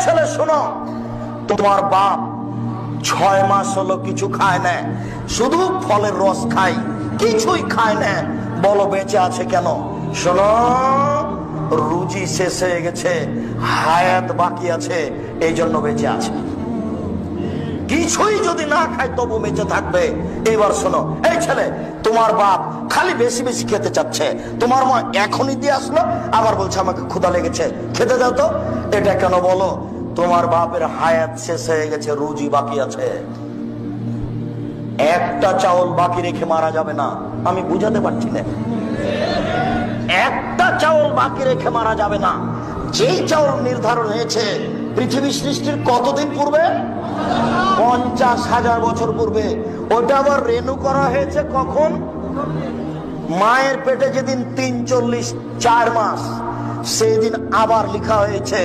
ছেলে শোনো, তোমার বাপ 6 মাস হলো কিছু খায় না, শুধু ফলের রস খায়, কিছুই খায় না, বলো বেঁচে আছে কেন? শোনো, রুজি শেষ হয়ে গেছে, হায়াত বাকি আছে, এই জন্য বেঁচে আছে। কিছুই যদি না খায় তবু বেঁচে থাকবে। এবার শোনো, এই ছেলে, তোমার বাপ খালি বেশি বেশি খেতে চাচ্ছে, তোমার মা এখনই দিয়ে আসলো, আবার বলছে আমাকে ক্ষুধা লেগেছে, খেতে দাও তো। এটা কেন বলো? তোমার বাপের হায়াত শেষ হয়ে গেছে, রুজি বাকি আছে। একটা চাউল বাকি রেখে মারা যাবে না। আমি বুঝাতে পারছি না, একটা চাউল বাকি রেখে মারা যাবে না। যেই চাউল নির্ধারণ হয়েছে পৃথিবী সৃষ্টির কতদিন পূর্বে, 50,000 বছর পূর্বে, ওটা আবার রেনু করা হয়েছে কখন? মায়ের পেটে যেদিন 3 40 4 মাস, সেই দিন আবার লেখা হয়েছে